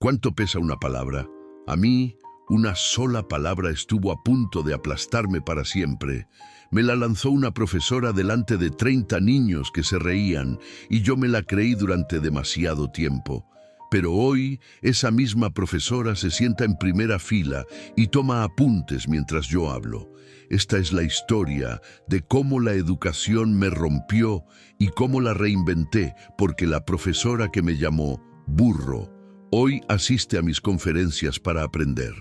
¿Cuánto pesa una palabra? A mí, una sola palabra estuvo a punto de aplastarme para siempre. Me la lanzó una profesora delante de 30 niños que se reían y yo me la creí durante demasiado tiempo. Pero hoy esa misma profesora se sienta en primera fila y toma apuntes mientras yo hablo. Esta es la historia de cómo la educación me rompió y cómo la reinventé, porque la profesora que me llamó burro hoy asiste a mis conferencias para aprender.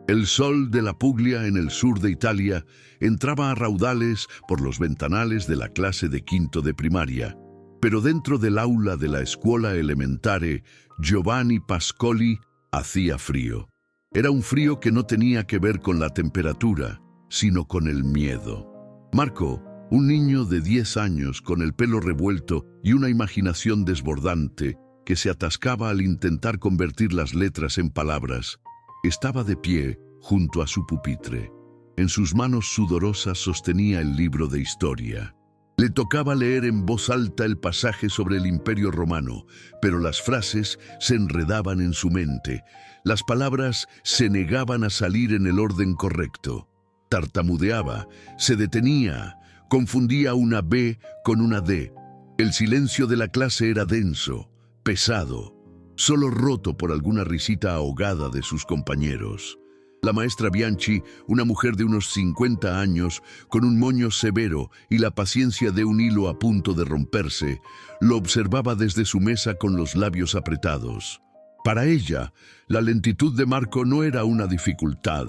El sol de la Puglia, en el sur de Italia, entraba a raudales por los ventanales de la clase de quinto de primaria. Pero dentro del aula de la Scuola Elementare Giovanni Pascoli hacía frío. Era un frío que no tenía que ver con la temperatura, sino con el miedo. Marco, un niño de 10 años con el pelo revuelto y una imaginación desbordante que se atascaba al intentar convertir las letras en palabras, estaba de pie junto a su pupitre. En sus manos sudorosas sostenía el libro de historia. Le tocaba leer en voz alta el pasaje sobre el Imperio Romano, pero las frases se enredaban en su mente. Las palabras se negaban a salir en el orden correcto. Tartamudeaba, se detenía, confundía una B con una D. El silencio de la clase era denso, pesado, solo roto por alguna risita ahogada de sus compañeros. La maestra Bianchi, una mujer de unos 50 años, con un moño severo y la paciencia de un hilo a punto de romperse, lo observaba desde su mesa con los labios apretados. Para ella, la lentitud de Marco no era una dificultad,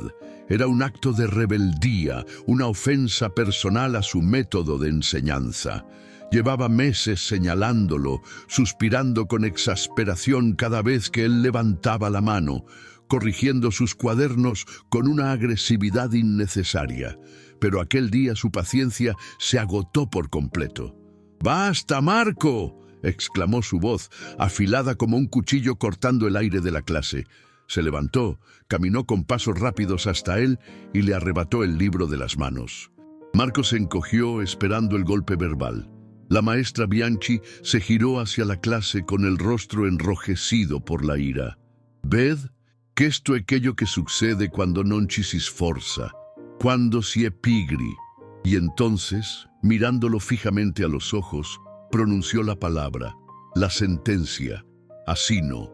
era un acto de rebeldía, una ofensa personal a su método de enseñanza. Llevaba meses señalándolo, suspirando con exasperación cada vez que él levantaba la mano, corrigiendo sus cuadernos con una agresividad innecesaria. Pero aquel día su paciencia se agotó por completo. ¡Basta, Marco!, exclamó su voz, afilada como un cuchillo cortando el aire de la clase. Se levantó, caminó con pasos rápidos hasta él y le arrebató el libro de las manos. Marco se encogió esperando el golpe verbal. La maestra Bianchi se giró hacia la clase con el rostro enrojecido por la ira. «Ved, questo è quello che succede quando non ci si sforza, quando si è pigri». Y entonces, mirándolo fijamente a los ojos, pronunció la palabra, la sentencia, asino,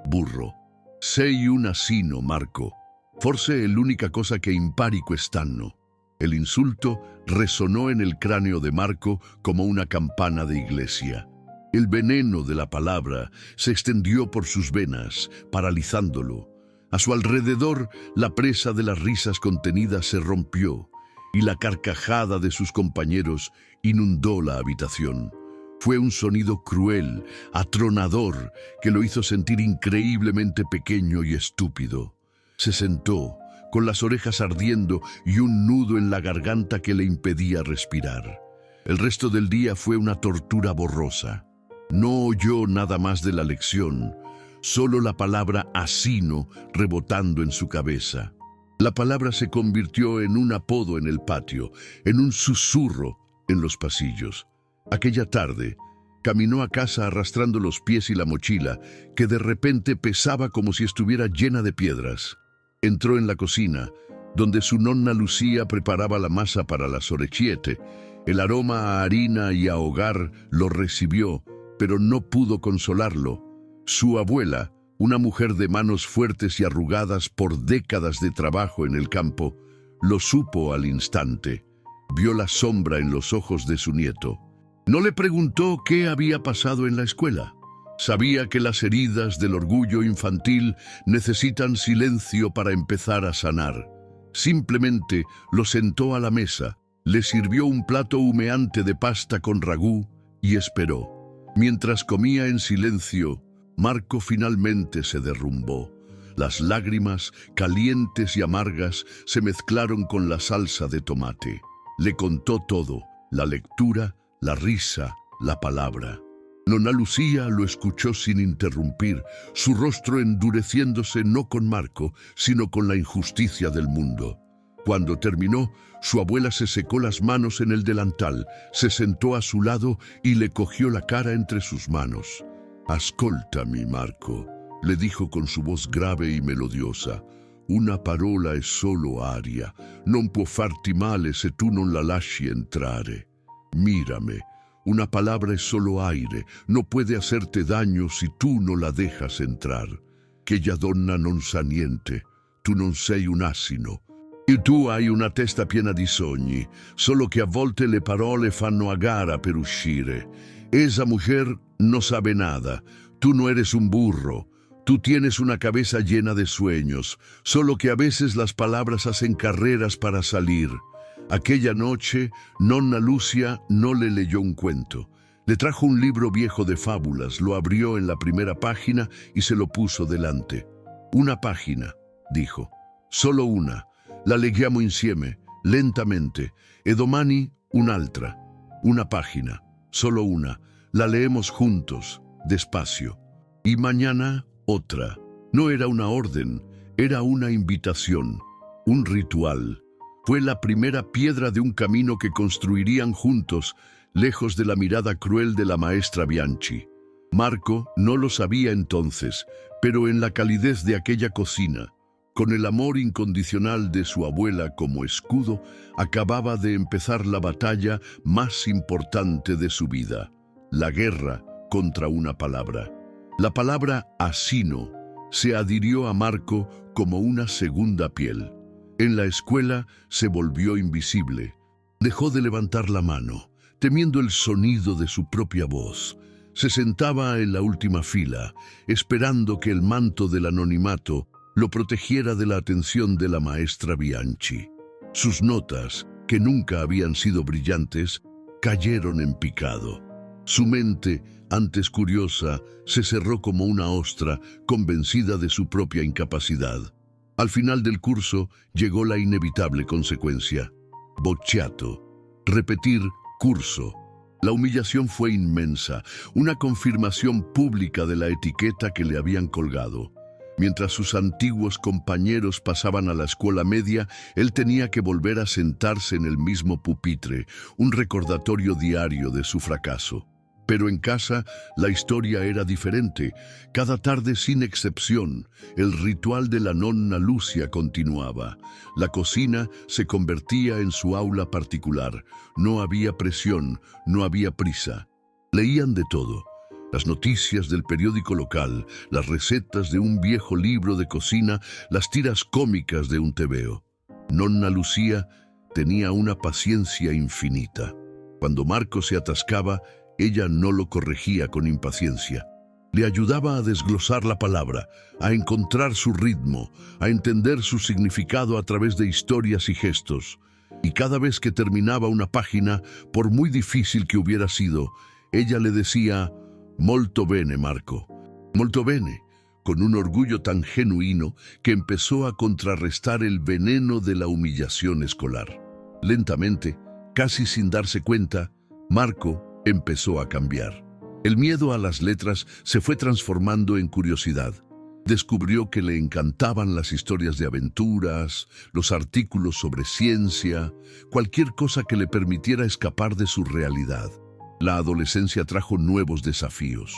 burro. Sei un asino, Marco. Forse è l'unica cosa che impari quest'anno. El insulto resonó en el cráneo de Marco como una campana de iglesia. El veneno de la palabra se extendió por sus venas, paralizándolo. A su alrededor, la presa de las risas contenidas se rompió y la carcajada de sus compañeros inundó la habitación. Fue un sonido cruel, atronador, que lo hizo sentir increíblemente pequeño y estúpido. Se sentó, con las orejas ardiendo y un nudo en la garganta que le impedía respirar. El resto del día fue una tortura borrosa. No oyó nada más de la lección, solo la palabra asino rebotando en su cabeza. La palabra se convirtió en un apodo en el patio, en un susurro en los pasillos. Aquella tarde, caminó a casa arrastrando los pies y la mochila, que de repente pesaba como si estuviera llena de piedras. Entró en la cocina, donde su nonna Lucía preparaba la masa para las orecchiette. El aroma a harina y a hogar lo recibió, pero no pudo consolarlo. Su abuela, una mujer de manos fuertes y arrugadas por décadas de trabajo en el campo, lo supo al instante. Vio la sombra en los ojos de su nieto. No le preguntó qué había pasado en la escuela. Sabía que las heridas del orgullo infantil necesitan silencio para empezar a sanar. Simplemente lo sentó a la mesa, le sirvió un plato humeante de pasta con ragú y esperó. Mientras comía en silencio, Marco finalmente se derrumbó. Las lágrimas, calientes y amargas, se mezclaron con la salsa de tomate. Le contó todo, la lectura, la risa, la palabra. Nonna Lucía lo escuchó sin interrumpir, su rostro endureciéndose no con Marco, sino con la injusticia del mundo. Cuando terminó, su abuela se secó las manos en el delantal, se sentó a su lado y le cogió la cara entre sus manos. «Ascoltami, Marco», le dijo con su voz grave y melodiosa. Una parola è solo aria, non può farti male se tu non la lasci entrare. Mírame, una palabra es solo aire, no puede hacerte daño si tú no la dejas entrar. Quella donna non sa niente, tu non sei un asino. E tu hai una testa piena di sogni, solo che a volte le parole fanno a gara per uscire. Esa mujer no sabe nada, tú no eres un burro. Tú tienes una cabeza llena de sueños, solo que a veces las palabras hacen carreras para salir. Aquella noche, Nonna Lucia no le leyó un cuento. Le trajo un libro viejo de fábulas, lo abrió en la primera página y se lo puso delante. Una página, dijo. Solo una. La leggiamo insieme, lentamente. E domani un'altra. Una página, solo una. La leemos juntos, despacio. Y mañana otra. No era una orden, era una invitación, un ritual. Fue la primera piedra de un camino que construirían juntos, lejos de la mirada cruel de la maestra Bianchi. Marco no lo sabía entonces, pero en la calidez de aquella cocina, con el amor incondicional de su abuela como escudo, acababa de empezar la batalla más importante de su vida, la guerra contra una palabra. La palabra asino se adhirió a Marco como una segunda piel. En la escuela se volvió invisible. Dejó de levantar la mano, temiendo el sonido de su propia voz. Se sentaba en la última fila, esperando que el manto del anonimato lo protegiera de la atención de la maestra Bianchi. Sus notas, que nunca habían sido brillantes, cayeron en picado. Su mente, antes curiosa, se cerró como una ostra, convencida de su propia incapacidad. Al final del curso llegó la inevitable consecuencia. Bocciato. Repetir curso. La humillación fue inmensa, una confirmación pública de la etiqueta que le habían colgado. Mientras sus antiguos compañeros pasaban a la escuela media, él tenía que volver a sentarse en el mismo pupitre, un recordatorio diario de su fracaso. Pero en casa la historia era diferente. Cada tarde, sin excepción, el ritual de la Nonna Lucia continuaba. La cocina se convertía en su aula particular. No había presión, no había prisa. Leían de todo. Las noticias del periódico local, las recetas de un viejo libro de cocina, las tiras cómicas de un tebeo. Nonna Lucia tenía una paciencia infinita. Cuando Marco se atascaba, ella no lo corregía con impaciencia. Le ayudaba a desglosar la palabra, a encontrar su ritmo, a entender su significado a través de historias y gestos. Y cada vez que terminaba una página, por muy difícil que hubiera sido, ella le decía: «Molto bene, Marco, molto bene», con un orgullo tan genuino que empezó a contrarrestar el veneno de la humillación escolar. Lentamente, casi sin darse cuenta, Marco empezó a cambiar. El miedo a las letras se fue transformando en curiosidad. Descubrió que le encantaban las historias de aventuras, los artículos sobre ciencia, cualquier cosa que le permitiera escapar de su realidad. La adolescencia trajo nuevos desafíos.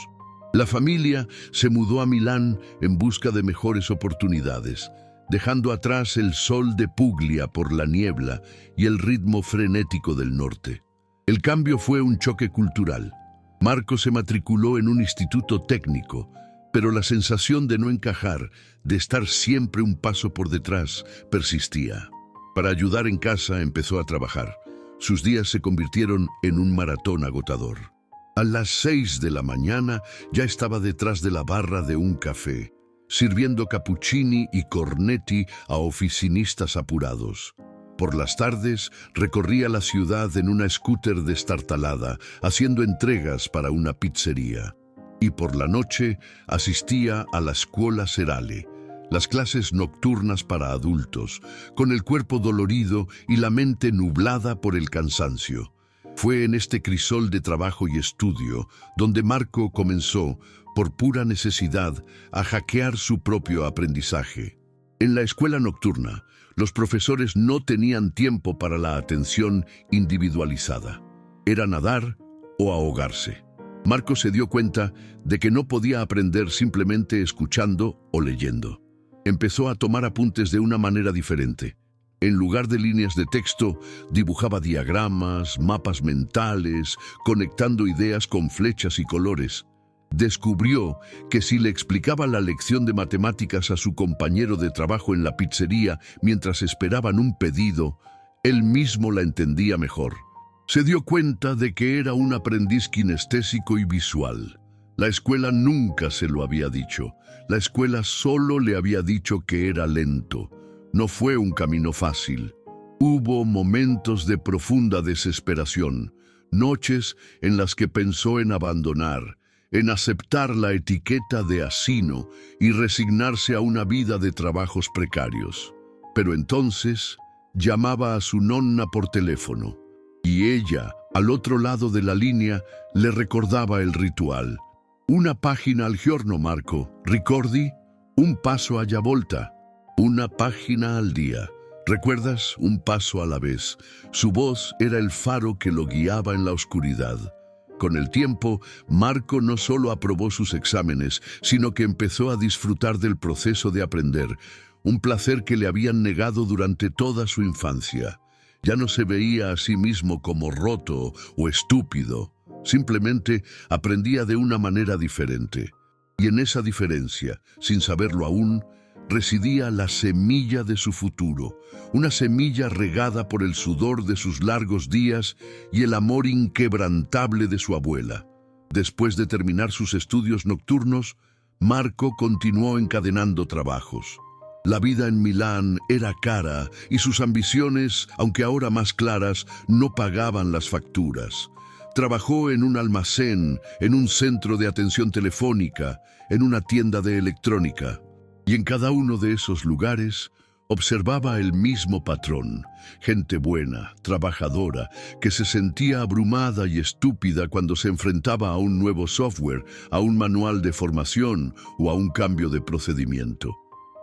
La familia se mudó a Milán en busca de mejores oportunidades, dejando atrás el sol de Puglia por la niebla y el ritmo frenético del norte. El cambio fue un choque cultural. Marco se matriculó en un instituto técnico, pero la sensación de no encajar, de estar siempre un paso por detrás, persistía. Para ayudar en casa empezó a trabajar. Sus días se convirtieron en un maratón agotador. A las 6 de la mañana ya estaba detrás de la barra de un café, sirviendo cappuccini y cornetti a oficinistas apurados. Por las tardes recorría la ciudad en una scooter destartalada, haciendo entregas para una pizzería. Y por la noche asistía a la Scuola Serale, las clases nocturnas para adultos, con el cuerpo dolorido y la mente nublada por el cansancio. Fue en este crisol de trabajo y estudio donde Marco comenzó, por pura necesidad, a hackear su propio aprendizaje. En la escuela nocturna, los profesores no tenían tiempo para la atención individualizada. Era nadar o ahogarse. Marco se dio cuenta de que no podía aprender simplemente escuchando o leyendo. Empezó a tomar apuntes de una manera diferente. En lugar de líneas de texto, dibujaba diagramas, mapas mentales, conectando ideas con flechas y colores. Descubrió que si le explicaba la lección de matemáticas a su compañero de trabajo en la pizzería mientras esperaban un pedido, él mismo la entendía mejor. Se dio cuenta de que era un aprendiz kinestésico y visual. La escuela nunca se lo había dicho. La escuela solo le había dicho que era lento. No fue un camino fácil. Hubo momentos de profunda desesperación, noches en las que pensó en abandonar, en aceptar la etiqueta de asino y resignarse a una vida de trabajos precarios. Pero entonces llamaba a su nonna por teléfono y ella, al otro lado de la línea, le recordaba el ritual. Una página al giorno, Marco. Ricordi? Un paso alla volta. Una página al día. ¿Recuerdas? Un paso a la vez. Su voz era el faro que lo guiaba en la oscuridad. Con el tiempo, Marco no solo aprobó sus exámenes, sino que empezó a disfrutar del proceso de aprender, un placer que le habían negado durante toda su infancia. Ya no se veía a sí mismo como roto o estúpido, simplemente aprendía de una manera diferente. Y en esa diferencia, sin saberlo aún, residía la semilla de su futuro, una semilla regada por el sudor de sus largos días y el amor inquebrantable de su abuela. Después de terminar sus estudios nocturnos, Marco continuó encadenando trabajos. La vida en Milán era cara y sus ambiciones, aunque ahora más claras, no pagaban las facturas. Trabajó en un almacén, en un centro de atención telefónica, en una tienda de electrónica. Y en cada uno de esos lugares observaba el mismo patrón: gente buena, trabajadora, que se sentía abrumada y estúpida cuando se enfrentaba a un nuevo software, a un manual de formación o a un cambio de procedimiento.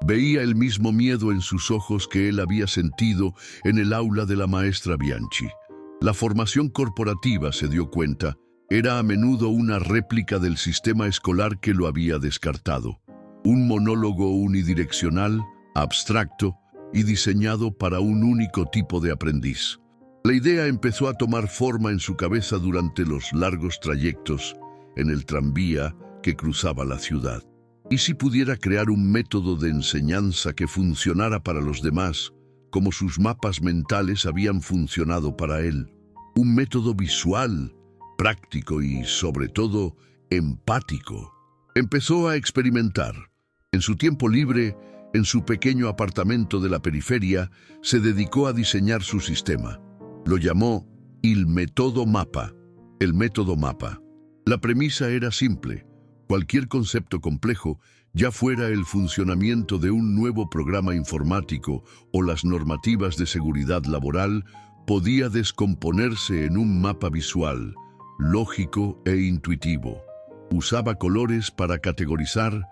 Veía el mismo miedo en sus ojos que él había sentido en el aula de la maestra Bianchi. La formación corporativa, se dio cuenta, era a menudo una réplica del sistema escolar que lo había descartado. Un monólogo unidireccional, abstracto y diseñado para un único tipo de aprendiz. La idea empezó a tomar forma en su cabeza durante los largos trayectos en el tranvía que cruzaba la ciudad. ¿Y si pudiera crear un método de enseñanza que funcionara para los demás, como sus mapas mentales habían funcionado para él? Un método visual, práctico y, sobre todo, empático. Empezó a experimentar. En su tiempo libre, en su pequeño apartamento de la periferia, se dedicó a diseñar su sistema. Lo llamó il método mapa, el método mapa. La premisa era simple. Cualquier concepto complejo, ya fuera el funcionamiento de un nuevo programa informático o las normativas de seguridad laboral, podía descomponerse en un mapa visual, lógico e intuitivo. Usaba colores para categorizar,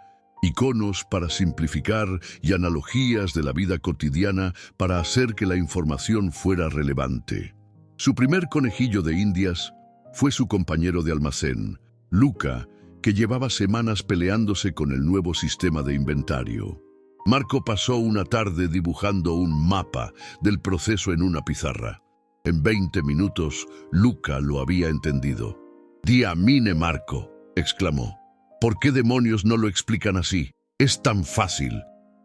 iconos para simplificar y analogías de la vida cotidiana para hacer que la información fuera relevante. Su primer conejillo de Indias fue su compañero de almacén, Luca, que llevaba semanas peleándose con el nuevo sistema de inventario. Marco pasó una tarde dibujando un mapa del proceso en una pizarra. En 20 minutos, Luca lo había entendido. «Diamine, Marco», exclamó. «¿Por qué demonios no lo explican así? Es tan fácil».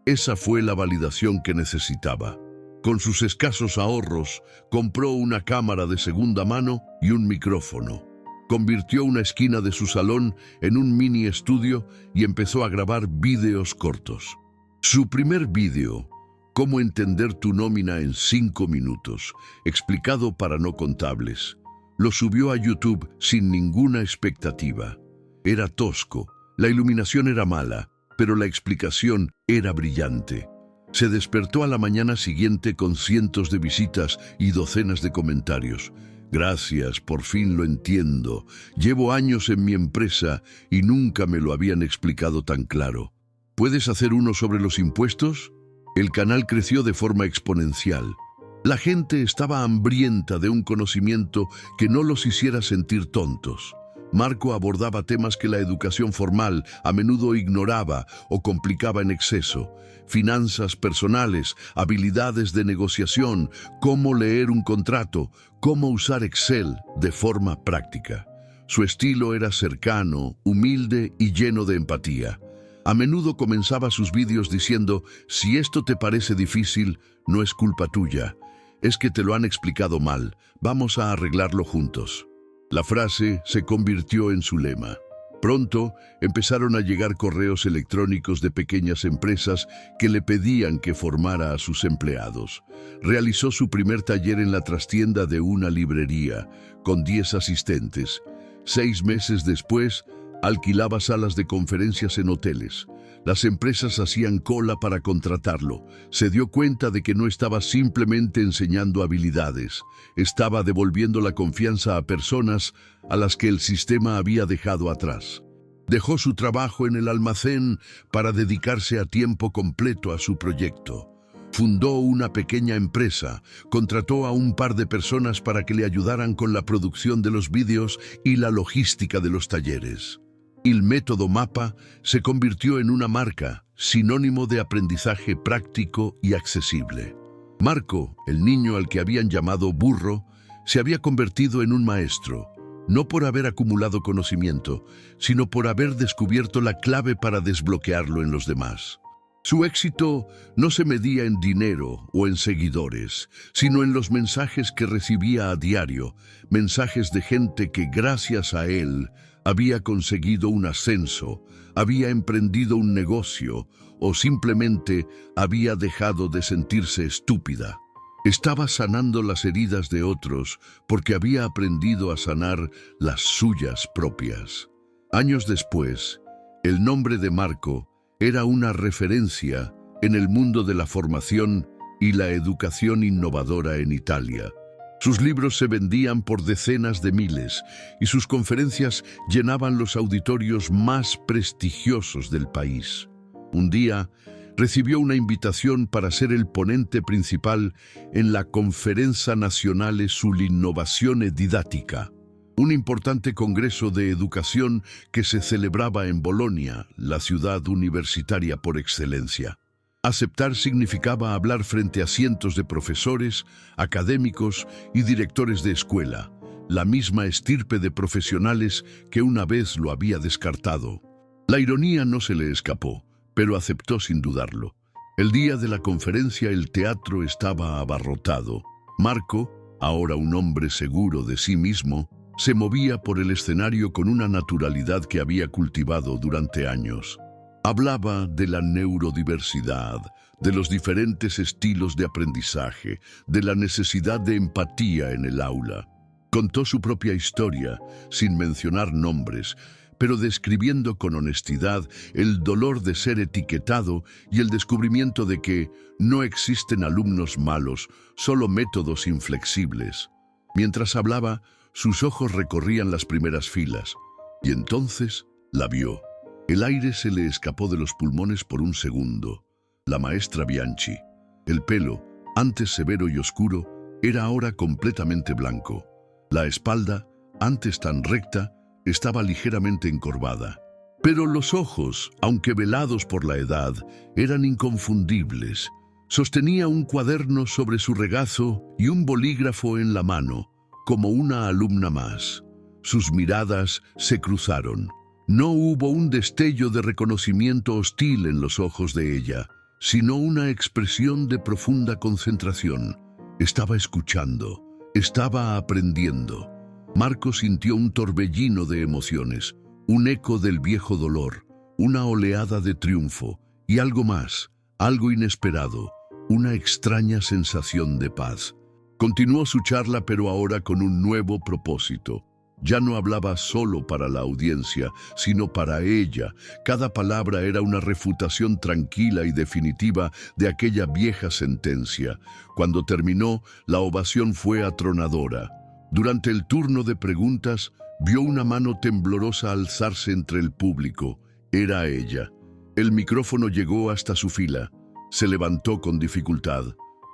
Esa fue la validación que necesitaba. Con sus escasos ahorros, compró una cámara de segunda mano y un micrófono. Convirtió una esquina de su salón en un mini estudio y empezó a grabar vídeos cortos. Su primer vídeo, «Cómo entender tu nómina en 5 minutos», explicado para no contables, lo subió a YouTube sin ninguna expectativa. Era tosco, la iluminación era mala, pero la explicación era brillante. Se despertó a la mañana siguiente con cientos de visitas y docenas de comentarios. «Gracias, por fin lo entiendo. Llevo años en mi empresa y nunca me lo habían explicado tan claro». ¿Puedes hacer uno sobre los impuestos? El canal creció de forma exponencial. La gente estaba hambrienta de un conocimiento que no los hiciera sentir tontos. Marco abordaba temas que la educación formal a menudo ignoraba o complicaba en exceso: finanzas personales, habilidades de negociación, cómo leer un contrato, cómo usar Excel de forma práctica. Su estilo era cercano, humilde y lleno de empatía. A menudo comenzaba sus vídeos diciendo: si esto te parece difícil, no es culpa tuya, es que te lo han explicado mal, vamos a arreglarlo juntos. La frase se convirtió en su lema. Pronto empezaron a llegar correos electrónicos de pequeñas empresas que le pedían que formara a sus empleados. Realizó su primer taller en la trastienda de una librería, con 10 asistentes. 6 meses después, alquilaba salas de conferencias en hoteles. Las empresas hacían cola para contratarlo. Se dio cuenta de que no estaba simplemente enseñando habilidades, estaba devolviendo la confianza a personas a las que el sistema había dejado atrás. Dejó su trabajo en el almacén para dedicarse a tiempo completo a su proyecto. Fundó una pequeña empresa, contrató a un par de personas para que le ayudaran con la producción de los vídeos y la logística de los talleres. El método MAPA se convirtió en una marca, sinónimo de aprendizaje práctico y accesible. Marco, el niño al que habían llamado burro, se había convertido en un maestro, no por haber acumulado conocimiento, sino por haber descubierto la clave para desbloquearlo en los demás. Su éxito no se medía en dinero o en seguidores, sino en los mensajes que recibía a diario, mensajes de gente que, gracias a él, había conseguido un ascenso, había emprendido un negocio o simplemente había dejado de sentirse estúpida. Estaba sanando las heridas de otros porque había aprendido a sanar las suyas propias. Años después, el nombre de Marco era una referencia en el mundo de la formación y la educación innovadora en Italia. Sus libros se vendían por decenas de miles y sus conferencias llenaban los auditorios más prestigiosos del país. Un día, recibió una invitación para ser el ponente principal en la Conferenza Nazionale sull'Innovazione Didattica, un importante congreso de educación que se celebraba en Bolonia, la ciudad universitaria por excelencia. Aceptar significaba hablar frente a cientos de profesores, académicos y directores de escuela, la misma estirpe de profesionales que una vez lo había descartado. La ironía no se le escapó, pero aceptó sin dudarlo. El día de la conferencia el teatro estaba abarrotado. Marco, ahora un hombre seguro de sí mismo, se movía por el escenario con una naturalidad que había cultivado durante años. Hablaba de la neurodiversidad, de los diferentes estilos de aprendizaje, de la necesidad de empatía en el aula. Contó su propia historia, sin mencionar nombres, pero describiendo con honestidad el dolor de ser etiquetado y el descubrimiento de que no existen alumnos malos, solo métodos inflexibles. Mientras hablaba, sus ojos recorrían las primeras filas, y entonces la vio. El aire se le escapó de los pulmones por un segundo. La maestra Bianchi. El pelo, antes severo y oscuro, era ahora completamente blanco. La espalda, antes tan recta, estaba ligeramente encorvada. Pero los ojos, aunque velados por la edad, eran inconfundibles. Sostenía un cuaderno sobre su regazo y un bolígrafo en la mano, como una alumna más. Sus miradas se cruzaron. No hubo un destello de reconocimiento hostil en los ojos de ella, sino una expresión de profunda concentración. Estaba escuchando, estaba aprendiendo. Marco sintió un torbellino de emociones, un eco del viejo dolor, una oleada de triunfo y algo más, algo inesperado, una extraña sensación de paz. Continuó su charla, pero ahora con un nuevo propósito. Ya no hablaba solo para la audiencia, sino para ella. Cada palabra era una refutación tranquila y definitiva de aquella vieja sentencia. Cuando terminó, la ovación fue atronadora. Durante el turno de preguntas, vio una mano temblorosa alzarse entre el público. Era ella. El micrófono llegó hasta su fila. Se levantó con dificultad.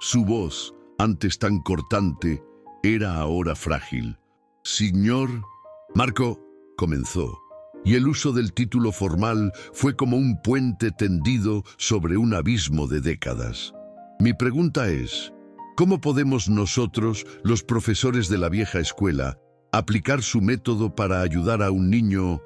Su voz, antes tan cortante, era ahora frágil. Señor, Marco, comenzó, y el uso del título formal fue como un puente tendido sobre un abismo de décadas. Mi pregunta es, ¿cómo podemos nosotros, los profesores de la vieja escuela, aplicar su método para ayudar a un niño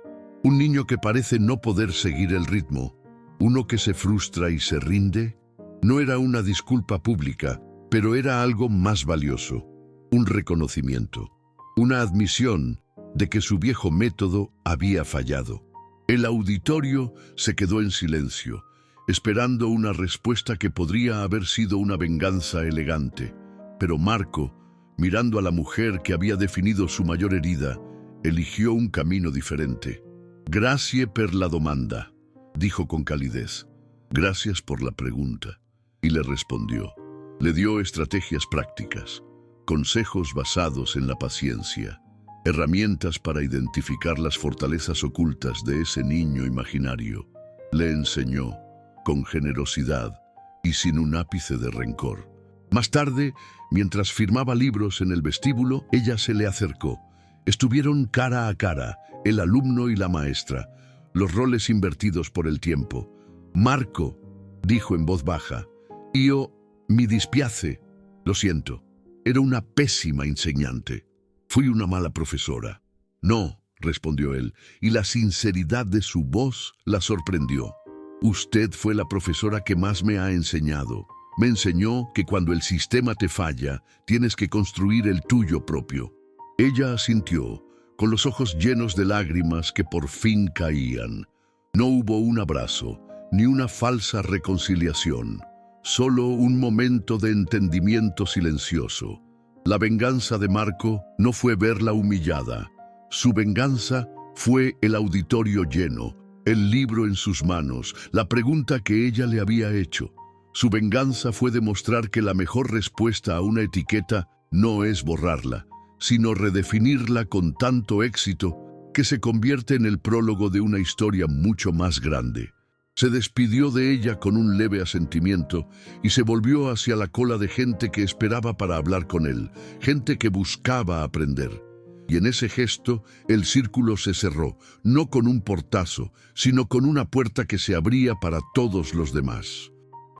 que parece no poder seguir el ritmo, uno que se frustra y se rinde? No era una disculpa pública, pero era algo más valioso, un reconocimiento, una admisión de que su viejo método había fallado. El auditorio se quedó en silencio, esperando una respuesta que podría haber sido una venganza elegante. Pero Marco, mirando a la mujer que había definido su mayor herida, eligió un camino diferente. «Grazie per la domanda», dijo con calidez. «Gracias por la pregunta». Y le respondió. Le dio estrategias prácticas, consejos basados en la paciencia, herramientas para identificar las fortalezas ocultas de ese niño imaginario. Le enseñó, con generosidad y sin un ápice de rencor. Más tarde, mientras firmaba libros en el vestíbulo, ella se le acercó. Estuvieron cara a cara, el alumno y la maestra, los roles invertidos por el tiempo. «Marco», dijo en voz baja, «io mi dispiace». Lo siento, era una pésima enseñante. Fui una mala profesora. «No», respondió él, y la sinceridad de su voz la sorprendió. «Usted fue la profesora que más me ha enseñado. Me enseñó que cuando el sistema te falla, tienes que construir el tuyo propio». Ella asintió, con los ojos llenos de lágrimas que por fin caían. No hubo un abrazo, ni una falsa reconciliación, solo un momento de entendimiento silencioso. La venganza de Marco no fue verla humillada. Su venganza fue el auditorio lleno, el libro en sus manos, la pregunta que ella le había hecho. Su venganza fue demostrar que la mejor respuesta a una etiqueta no es borrarla, sino redefinirla con tanto éxito que se convierte en el prólogo de una historia mucho más grande. Se despidió de ella con un leve asentimiento y se volvió hacia la cola de gente que esperaba para hablar con él, gente que buscaba aprender. Y en ese gesto el círculo se cerró, no con un portazo, sino con una puerta que se abría para todos los demás.